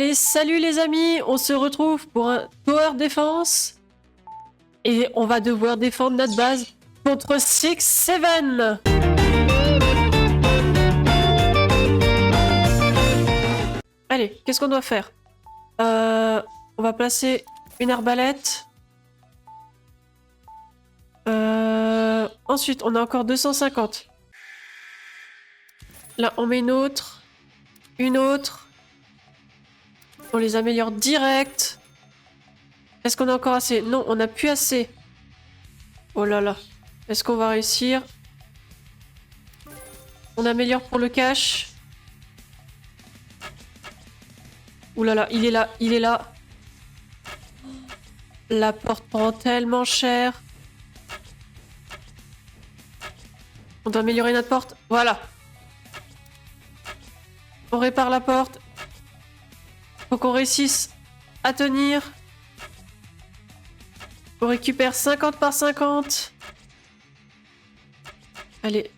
Allez, salut les amis, on se retrouve pour un Tower Defense. Et on va devoir défendre notre base contre 6-7. Allez, qu'est-ce qu'on doit faire? On va placer une arbalète. Ensuite, on a encore 250. Là, on met une autre. Une autre. On les améliore direct. Est-ce qu'on a encore assez? Non, on n'a plus assez. Oh là là. Est-ce qu'on va réussir? On améliore pour le cash. Ouh là là, il est là, il est là. La porte prend tellement cher. On doit améliorer notre porte. Voilà. On répare la porte. Faut qu'on réussisse à tenir. On récupère 50 par 50. Allez.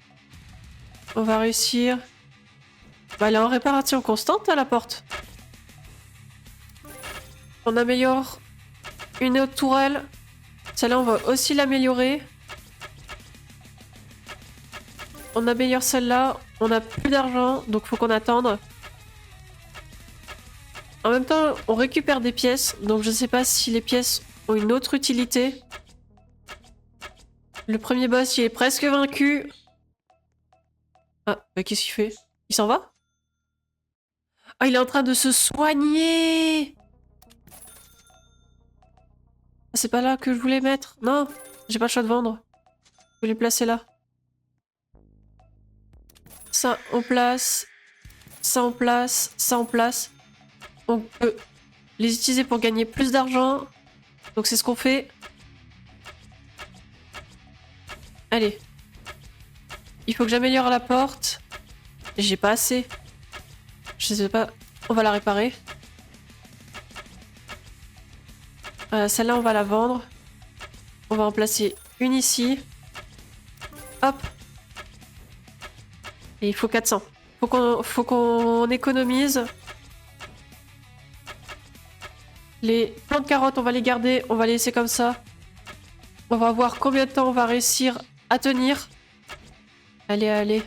On va réussir. Bah, elle est en réparation constante à la porte. On améliore une autre tourelle. Celle-là, on va aussi l'améliorer. On améliore celle-là. On n'a plus d'argent, donc faut qu'on attende. En même temps, on récupère des pièces, donc je sais pas si les pièces ont une autre utilité. Le premier boss, il est presque vaincu. Ah, bah qu'est-ce qu'il fait? Il s'en va? Ah, il est en train de se soigner! Ah, c'est pas là que je voulais mettre. Non, j'ai pas le choix de vendre. Je vais les placer là. Ça, on place. Ça, on place. Ça, on place. On peut les utiliser pour gagner plus d'argent. Donc c'est ce qu'on fait. Allez. Il faut que j'améliore la porte. J'ai pas assez. Je sais pas. On va la réparer. Celle-là, on va la vendre. On va en placer une ici. Hop. Et il faut 400. Faut qu'on économise. Les plants de carottes, on va les garder. On va les laisser comme ça. On va voir combien de temps on va réussir à tenir. Allez, allez.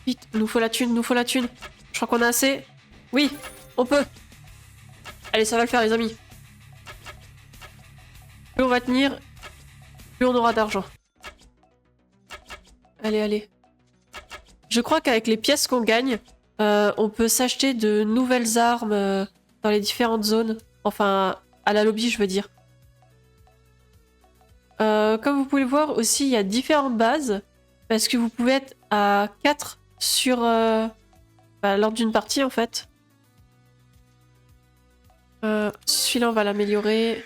Vite, nous faut la thune, nous faut la thune. Je crois qu'on a assez. Oui, on peut. Allez, ça va le faire, les amis. Plus on va tenir, plus on aura d'argent. Allez, allez. Je crois qu'avec les pièces qu'on gagne, on peut s'acheter de nouvelles armes dans les différentes zones. Enfin, à la lobby, je veux dire. Comme vous pouvez le voir aussi, il y a différentes bases. Parce que vous pouvez être à 4 sur lors d'une partie, en fait. Celui-là, on va l'améliorer.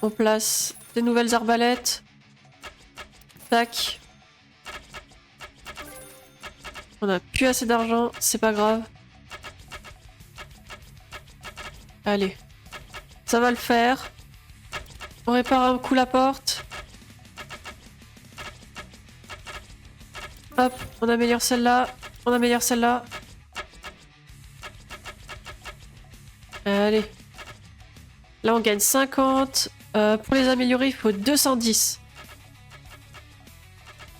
On place des nouvelles arbalètes. Tac. On a plus assez d'argent, c'est pas grave. Allez. Ça va le faire. On répare un coup la porte. Hop, on améliore celle-là. On améliore celle-là. Allez. Là, on gagne 50. Pour les améliorer, il faut 210.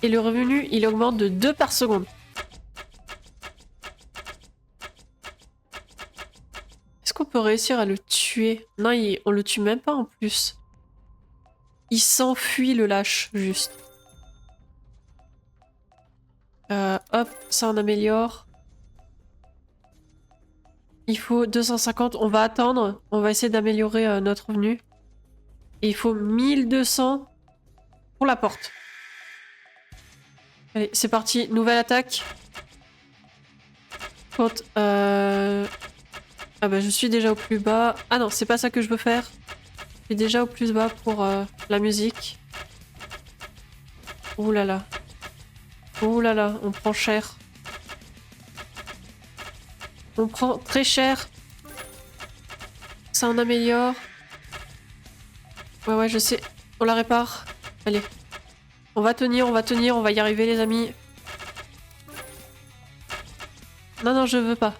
Et le revenu, il augmente de 2 par seconde. Est-ce qu'on peut réussir à le tuer? Non, on le tue même pas en plus. Il s'enfuit, le lâche, juste. Hop, ça on améliore. Il faut 250, on va attendre. On va essayer d'améliorer notre revenu. Et il faut 1200 pour la porte. Allez, c'est parti, nouvelle attaque. Quand, Ah bah je suis déjà au plus bas. Ah non, c'est pas ça que je veux faire. Je suis déjà au plus bas pour la musique. Ouh là là. Ouh là là, on prend cher. On prend très cher. Ça on améliore. Ouais, ouais, je sais. On la répare. Allez. On va tenir, on va tenir, on va y arriver les amis. Non, non, je veux pas.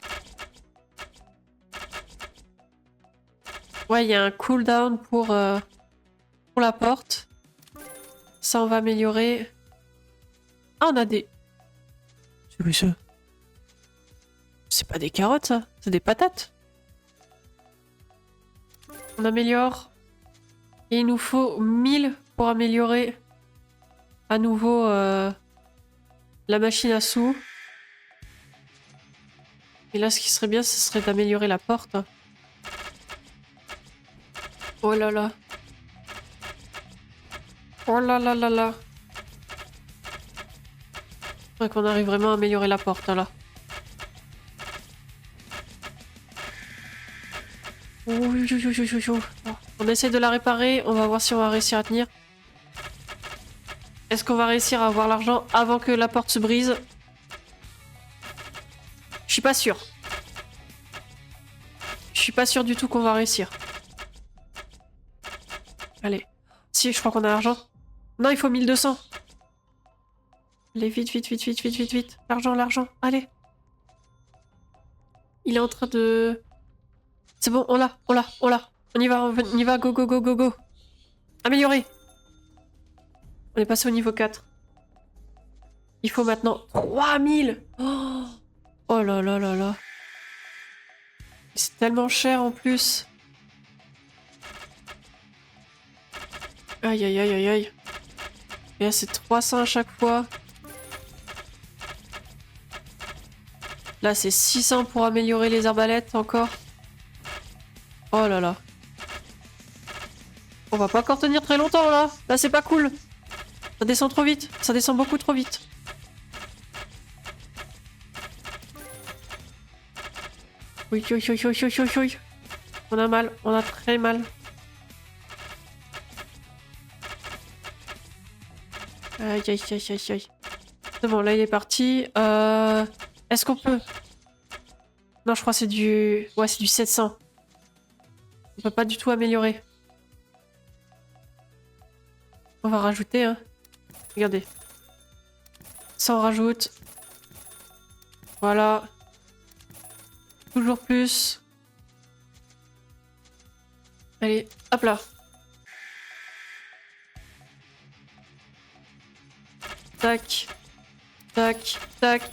Ouais, il y a un cooldown pour la porte. Ça, on va améliorer. Ah, on a des... C'est ça? C'est pas des carottes, ça. C'est des patates. On améliore. Et il nous faut 1000 pour améliorer à nouveau la machine à sous. Et là, ce qui serait bien, ce serait d'améliorer la porte. Oh là là. Oh là là là là. Faudrait qu'on arrive vraiment à améliorer la porte, là. On essaie de la réparer, on va voir si on va réussir à tenir. Est-ce qu'on va réussir à avoir l'argent avant que la porte se brise? Je suis pas sûr. Je suis pas sûr du tout qu'on va réussir. Allez. Si, je crois qu'on a l'argent. Non, il faut 1200. Allez, vite, vite, vite, vite, vite, vite, vite. L'argent, l'argent, allez. Il est en train de... C'est bon, on l'a, on l'a, on l'a. On y va, go, go, go, go, go. Améliorer. On est passé au niveau 4. Il faut maintenant 3000. Oh, oh là là là là. C'est tellement cher en plus. Aïe aïe aïe aïe aïe. Et là c'est 300 à chaque fois. Là c'est 600 pour améliorer les arbalètes encore. Oh là là. On va pas encore tenir très longtemps là. Là c'est pas cool. Ça descend trop vite. Ça descend beaucoup trop vite. Oui, oui, oui, oui, oui, oui, oui. On a mal. On a très mal. Aïe, aïe, aïe, aïe, aïe. C'est bon, là il est parti. Est-ce qu'on peut... Non, je crois que c'est du... Ouais, c'est du 700. On peut pas du tout améliorer. On va rajouter, hein. Regardez. Ça, on rajoute. Voilà. Toujours plus. Allez, hop là. Tac. Tac. Tac.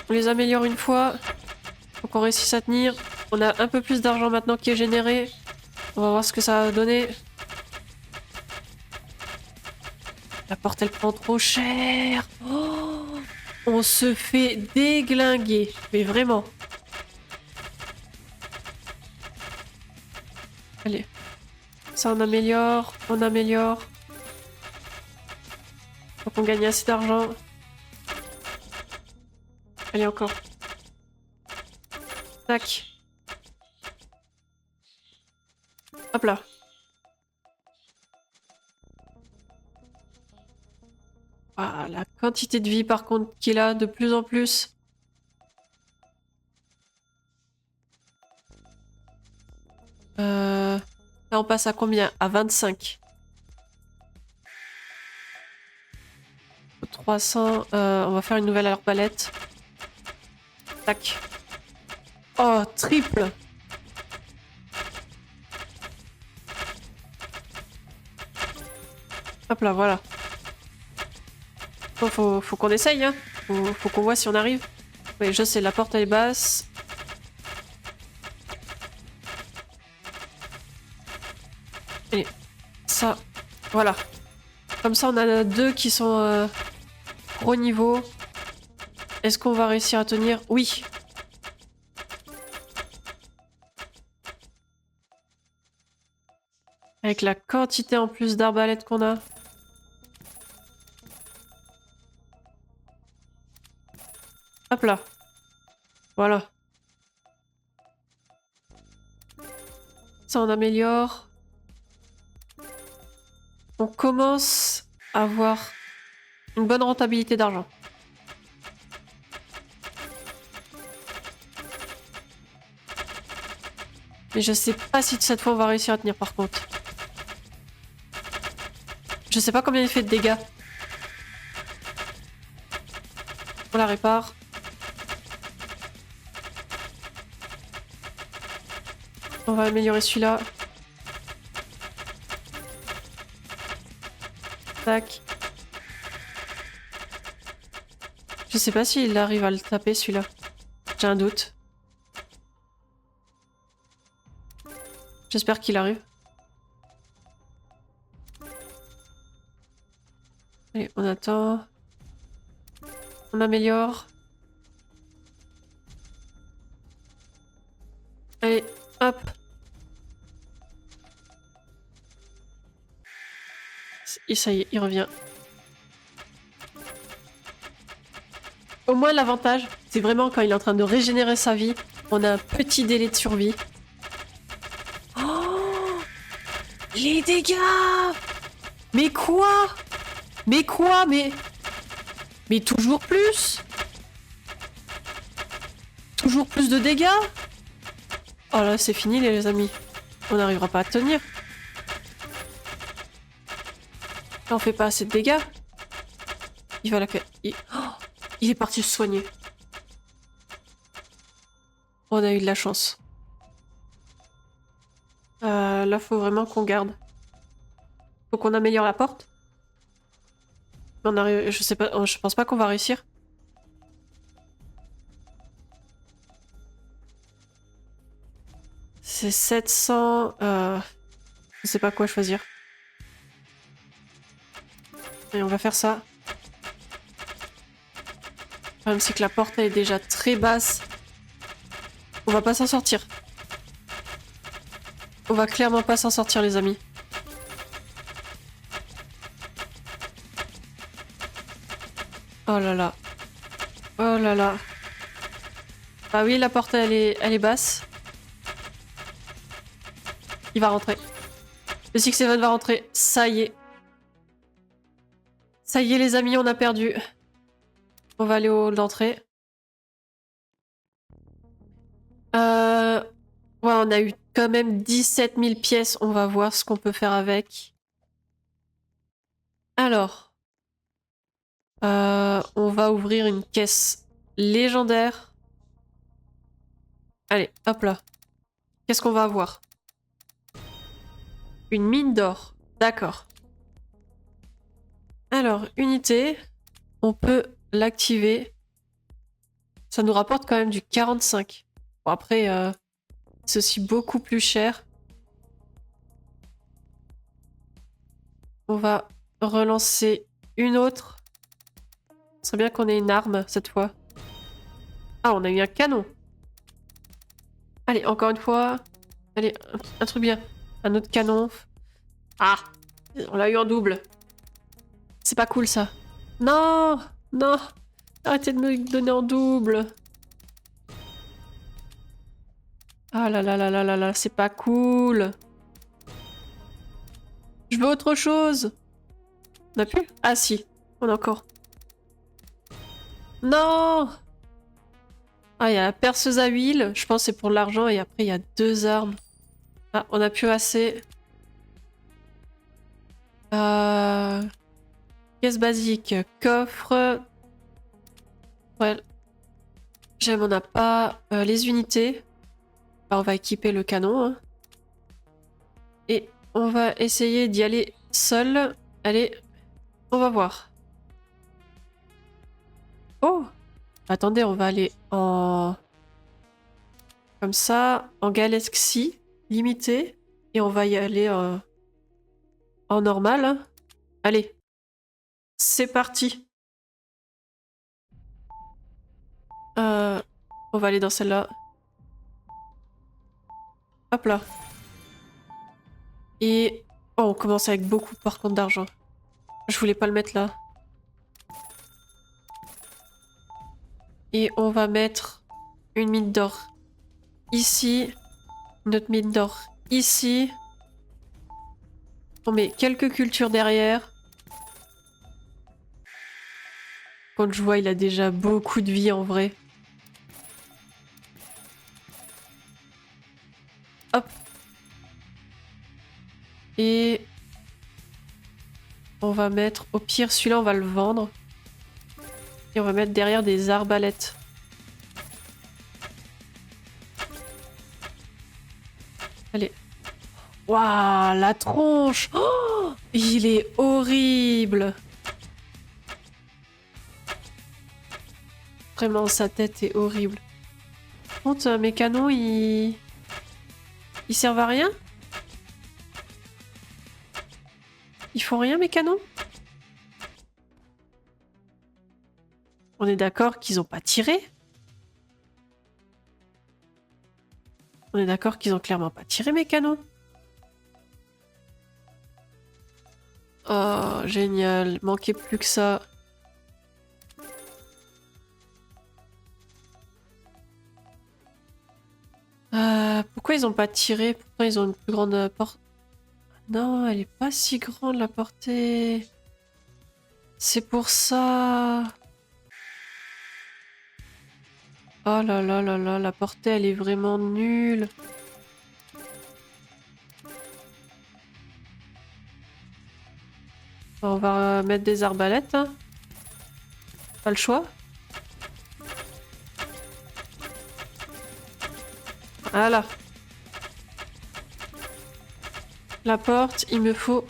On les améliore une fois. Faut qu'on réussisse à tenir. On a un peu plus d'argent maintenant qui est généré. On va voir ce que ça va donner. La porte, elle prend trop cher. Oh, on se fait déglinguer. Mais vraiment. Allez. Ça, on améliore. On améliore. Faut qu'on gagne assez d'argent. Allez, encore. Tac. Hop là. Ah, la quantité de vie par contre qu'il a de plus en plus. Là on passe à combien? À 25. 300. On va faire une nouvelle arbalète. Tac. Oh, triple. Hop là, voilà. Faut qu'on essaye, hein. Faut qu'on voit si on arrive. Oui, je sais, la porte elle est basse. Allez, ça, voilà. Comme ça, on a deux qui sont gros niveau. Est-ce qu'on va réussir à tenir? Oui. Avec la quantité en plus d'arbalètes qu'on a. Hop là. Voilà. Ça, on améliore. On commence à avoir une bonne rentabilité d'argent. Mais je sais pas si cette fois on va réussir à tenir par contre. Je sais pas combien il fait de dégâts. On la répare. On va améliorer celui-là. Tac. Je sais pas s'il arrive à le taper celui-là. J'ai un doute. J'espère qu'il arrive. Allez, on attend. On améliore. Allez, hop. Et ça y est, il revient. Au moins, l'avantage, c'est vraiment quand il est en train de régénérer sa vie, on a un petit délai de survie. Oh, les dégâts! Mais quoi? Mais quoi? Mais toujours plus? Toujours plus de dégâts? Oh là, c'est fini les amis. On n'arrivera pas à tenir. Là, on fait pas assez de dégâts. Il va la... il est parti se soigner. On a eu de la chance. Là, faut vraiment qu'on garde. Faut qu'on améliore la porte. On arrive... Je sais pas, je pense pas qu'on va réussir. C'est 700... Je sais pas quoi choisir. Et on va faire ça. Le problème, c'est que la porte, elle est déjà très basse. On va pas s'en sortir. On va clairement pas s'en sortir, les amis. Oh là là. Oh là là. Bah oui, la porte, elle est basse. Il va rentrer. Le 6-7 va rentrer. Ça y est. Ça y est, les amis, on a perdu. On va aller au hall d'entrée. Ouais, on a eu quand même 17 000 pièces. On va voir ce qu'on peut faire avec. Alors. On va ouvrir une caisse légendaire. Allez, hop là. Qu'est-ce qu'on va avoir? Une mine d'or. D'accord. Alors, unité. On peut l'activer. Ça nous rapporte quand même du 45. Bon, après, c'est aussi beaucoup plus cher. On va relancer une autre. Ce serait bien qu'on ait une arme cette fois. Ah, on a eu un canon. Allez, encore une fois. Allez, un truc bien. Un autre canon. Ah, on l'a eu en double. C'est pas cool ça. Non, non. Arrêtez de me donner en double. Ah là là là là là là, c'est pas cool. Je veux autre chose. On a plus? Ah si, on a encore. Non! Ah, il y a la perceuse à huile. Je pense que c'est pour l'argent. Et après, il y a 2 armes. Ah, on a plus assez. Caisse basique. Coffre. Ouais. J'aime, on n'a pas les unités. Alors, on va équiper le canon. Hein. Et on va essayer d'y aller seul. Allez, on va voir. Oh! Attendez, on va aller en... Comme ça, en galaxie limitée. Et on va y aller en normal. Hein. Allez. C'est parti. On va aller dans celle-là. Hop là. Et... Oh, on commence avec beaucoup par contre d'argent. Je voulais pas le mettre là. Et on va mettre une mine d'or ici. Une autre mine d'or ici. On met quelques cultures derrière. Quand je vois, il a déjà beaucoup de vie en vrai. Hop. Et... On va mettre... Au pire, celui-là, on va le vendre. Et on va mettre derrière des arbalètes. Allez. Waouh, la tronche. Oh, il est horrible. Vraiment, sa tête est horrible. Par contre, mes canons, ils servent à rien? Ils font rien, mes canons? On est d'accord qu'ils ont pas tiré? On est d'accord qu'ils ont clairement pas tiré, mes canons? Oh, génial. Manquait plus que ça. Pourquoi ils ont pas tiré? Pourtant, ils ont une plus grande porte. Non, elle est pas si grande, la portée. C'est pour ça. Oh là là là là, la portée, elle est vraiment nulle. On va mettre des arbalètes. Hein. Pas le choix. Voilà. La porte, il me faut...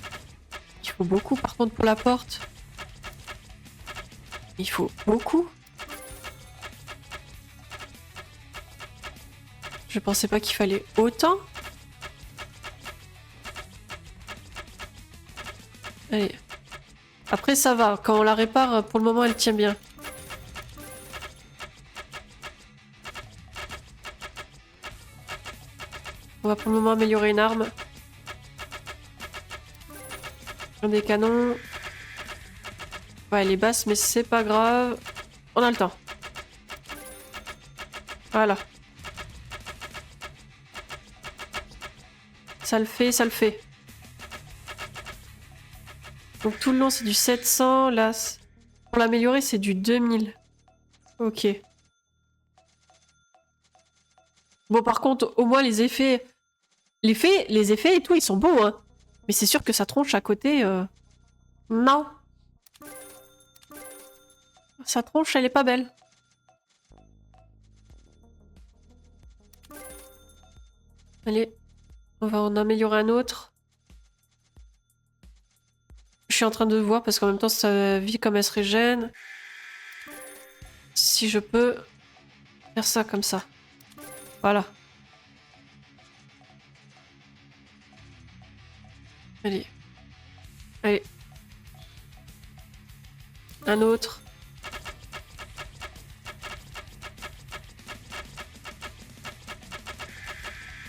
Il faut beaucoup par contre pour la porte. Il faut beaucoup. Je pensais pas qu'il fallait autant. Allez. Après ça va, quand on la répare, pour le moment elle tient bien. On va pour le moment améliorer une arme. Des canons. Ouais, elle est basse, mais c'est pas grave. On a le temps. Voilà. Ça le fait, ça le fait. Donc tout le long, c'est du 700. Là, pour l'améliorer, c'est du 2000. Ok. Bon, par contre, au moins, les effets... Les effets et tout, ils sont beaux, hein. Mais c'est sûr que sa tronche à côté... Non. Sa tronche, elle est pas belle. Allez. On va en améliorer un autre. Je suis en train de voir parce qu'en même temps, sa vie comme elle se régène. Si je peux faire ça comme ça. Voilà. Allez. Allez. Un autre.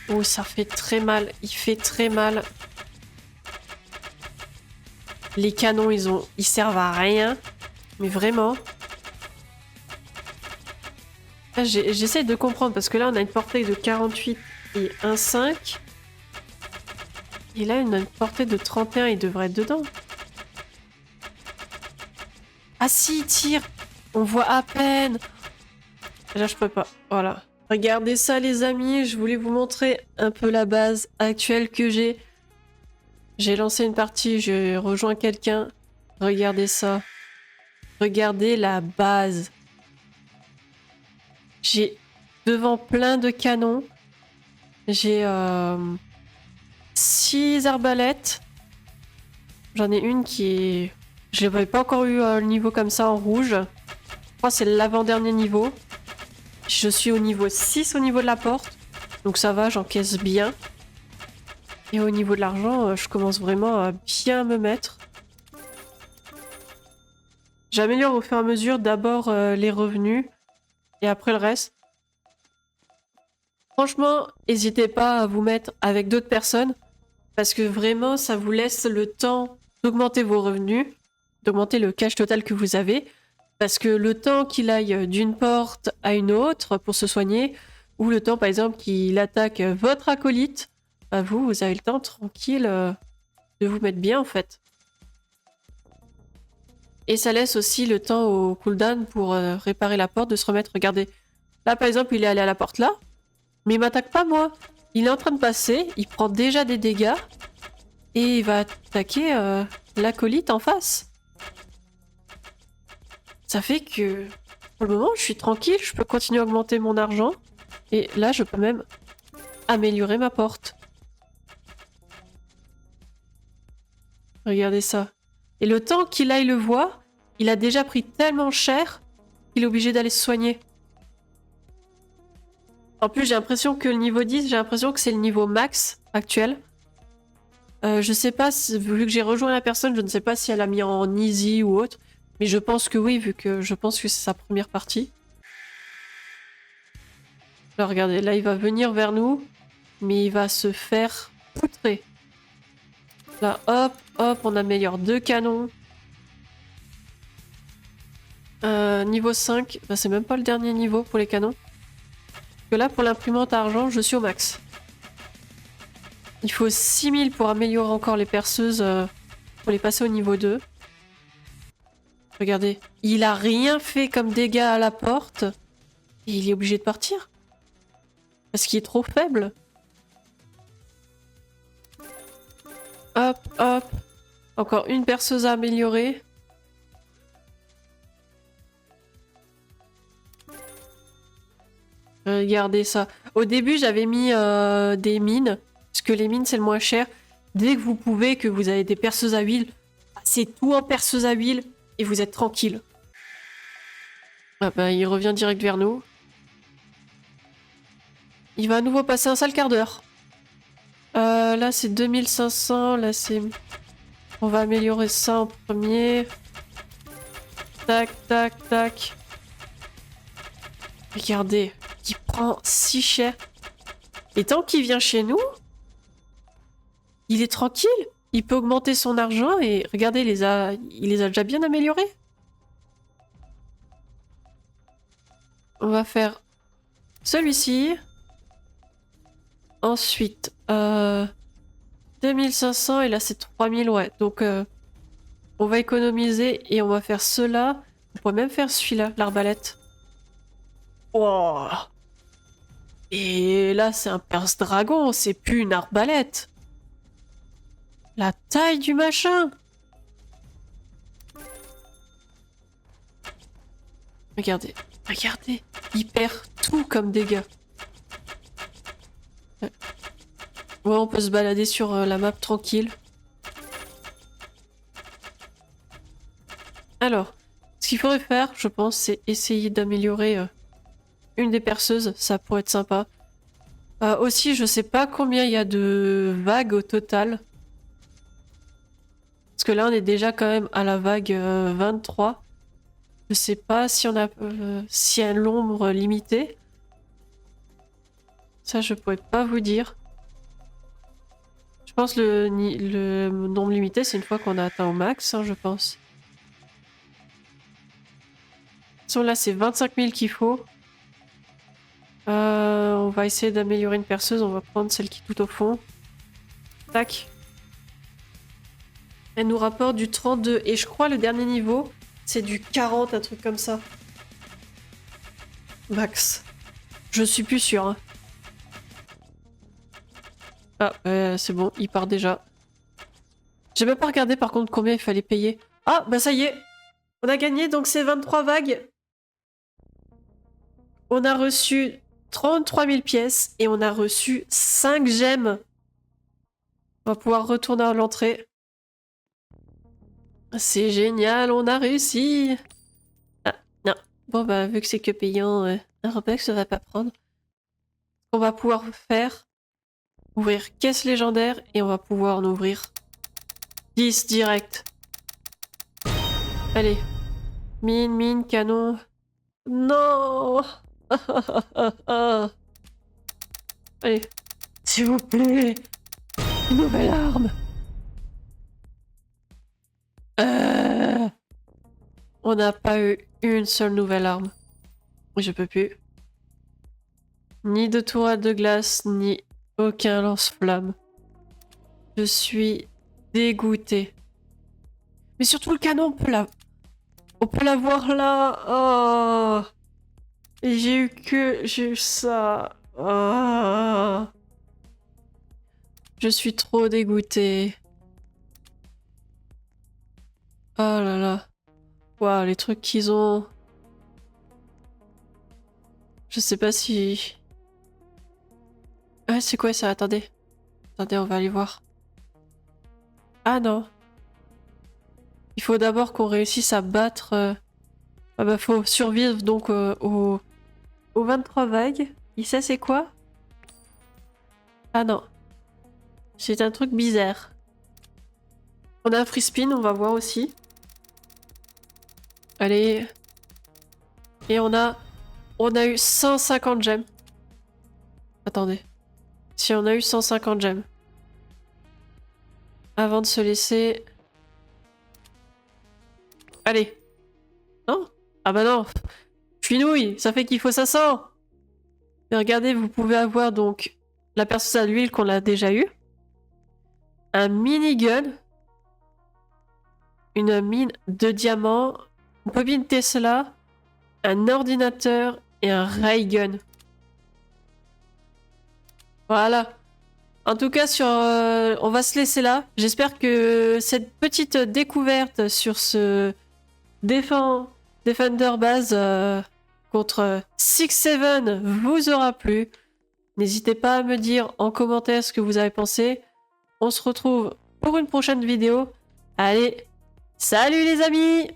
Oh, ça fait très mal. Il fait très mal. Les canons, ils servent à rien. Mais vraiment. J'essaie de comprendre parce que là, on a une portée de 48 et 1,5. Et là, on a une portée de 31. Il devrait être dedans. Ah si, il tire. On voit à peine. Là, je peux pas. Voilà. Regardez ça, les amis. Je voulais vous montrer un peu la base actuelle que j'ai. J'ai lancé une partie, j'ai rejoint quelqu'un. Regardez ça. Regardez la base. J'ai devant plein de canons. J'ai 6 arbalètes. J'en ai une qui est... Je n'avais pas encore eu le niveau comme ça en rouge. Je crois que c'est l'avant-dernier niveau. Je suis au niveau 6 au niveau de la porte. Donc ça va, j'encaisse bien. Et au niveau de l'argent, je commence vraiment à bien me mettre. J'améliore au fur et à mesure d'abord les revenus et après le reste. Franchement, n'hésitez pas à vous mettre avec d'autres personnes parce que vraiment, ça vous laisse le temps d'augmenter vos revenus, d'augmenter le cash total que vous avez. Parce que le temps qu'il aille d'une porte à une autre pour se soigner, ou le temps par exemple qu'il attaque votre acolyte, bah vous avez le temps tranquille de vous mettre bien en fait. Et ça laisse aussi le temps au cooldown pour réparer la porte, de se remettre. Regardez, là par exemple il est allé à la porte là, mais il m'attaque pas moi. Il est en train de passer, il prend déjà des dégâts, et il va attaquer l'acolyte en face. Ça fait que pour le moment je suis tranquille, je peux continuer à augmenter mon argent, et là je peux même améliorer ma porte. Regardez ça. Et le temps qu'il aille le voir, il a déjà pris tellement cher qu'il est obligé d'aller se soigner. En plus, j'ai l'impression que le niveau 10, j'ai l'impression que c'est le niveau max actuel. Je sais pas, vu que j'ai rejoint la personne, je ne sais pas si elle a mis en easy ou autre. Mais je pense que oui, vu que je pense que c'est sa première partie. Là, regardez, là, il va venir vers nous. Mais il va se faire poutrer. Là, hop, hop, on améliore 2 canons. Niveau 5, bah, c'est même pas le dernier niveau pour les canons. Parce que là, pour l'imprimante à argent, je suis au max. Il faut 6000 pour améliorer encore les perceuses, pour les passer au niveau 2. Regardez, il a rien fait comme dégâts à la porte. Et il est obligé de partir. Parce qu'il est trop faible. Hop, hop. Encore une perceuse à améliorer. Regardez ça. Au début, j'avais mis des mines. Parce que les mines, c'est le moins cher. Dès que vous pouvez, que vous avez des perceuses à huile, c'est tout en perceuse à huile et vous êtes tranquille. Ah bah, il revient direct vers nous. Il va à nouveau passer un sale quart d'heure. Là, c'est 2500. Là, c'est... On va améliorer ça en premier. Tac, tac, tac. Regardez, il prend si cher. Et tant qu'il vient chez nous, il est tranquille. Il peut augmenter son argent et regardez, il les a déjà bien améliorés. On va faire celui-ci. Ensuite, 2500 et là c'est 3000, ouais. Donc, on va économiser et on va faire cela. On pourrait même faire celui-là, l'arbalète. Oh! Et là, c'est un perce dragon, c'est plus une arbalète. La taille du machin! Regardez, regardez, il perd tout comme dégâts. Ouais, on peut se balader sur la map tranquille. Alors, ce qu'il faudrait faire, je pense, c'est essayer d'améliorer une des perceuses, ça pourrait être sympa. Aussi, je sais pas combien il y a de vagues au total. Parce que là, on est déjà quand même à la vague 23. Je sais pas si on a si y a l'ombre limitée. Ça, je pourrais pas vous dire. Je pense le nombre limité, c'est une fois qu'on a atteint au max, hein, je pense. Là, c'est 25 000 qu'il faut. On va essayer d'améliorer une perceuse. On va prendre celle qui est tout au fond. Tac. Elle nous rapporte du 32. Et je crois le dernier niveau, c'est du 40, un truc comme ça. Max. Je suis plus sûre. Hein. Ah, c'est bon, il part déjà. J'ai même pas regardé par contre combien il fallait payer. Ah, bah ça y est. On a gagné, donc c'est 23 vagues. On a reçu 33 000 pièces et on a reçu 5 gemmes. On va pouvoir retourner à l'entrée. C'est génial, on a réussi. Ah, non. Bon bah, vu que c'est que payant, un Robux, ça va pas prendre. On va pouvoir faire ouvrir caisse légendaire et on va pouvoir en ouvrir 10 direct. Allez. Mine, canon. Non. Allez. S'il vous plaît. Une nouvelle arme. On n'a pas eu une seule nouvelle arme. Je peux plus. Ni de tourelle de glace, ni aucun lance-flamme. Je suis dégoûtée. Mais surtout le canon, on peut l'avoir là. Oh. Et j'ai eu ça. Oh. Je suis trop dégoûtée. Oh là là. Waouh, les trucs qu'ils ont. Je sais pas si... Ah, c'est quoi ça? Attendez. Attendez, on va aller voir. Ah non. Il faut d'abord qu'on réussisse à battre... Ah bah faut survivre donc aux 23 vagues. Et ça c'est quoi? Ah non. C'est un truc bizarre. On a un free spin, on va voir aussi. Allez. Et on a eu 150 gemmes. Attendez. Si on a eu 150 gemmes. Avant de se laisser... Allez. Non? Ah bah non. Finouille, ça fait qu'il faut 500. Mais regardez, vous pouvez avoir donc la perceuse à l'huile qu'on a déjà eu. Un minigun. Une mine de diamants. Une bobine Tesla. Un ordinateur et un ray gun. Voilà. En tout cas, on va se laisser là. J'espère que cette petite découverte sur ce Defender base contre 6-7 vous aura plu. N'hésitez pas à me dire en commentaire ce que vous avez pensé. On se retrouve pour une prochaine vidéo. Allez, salut les amis!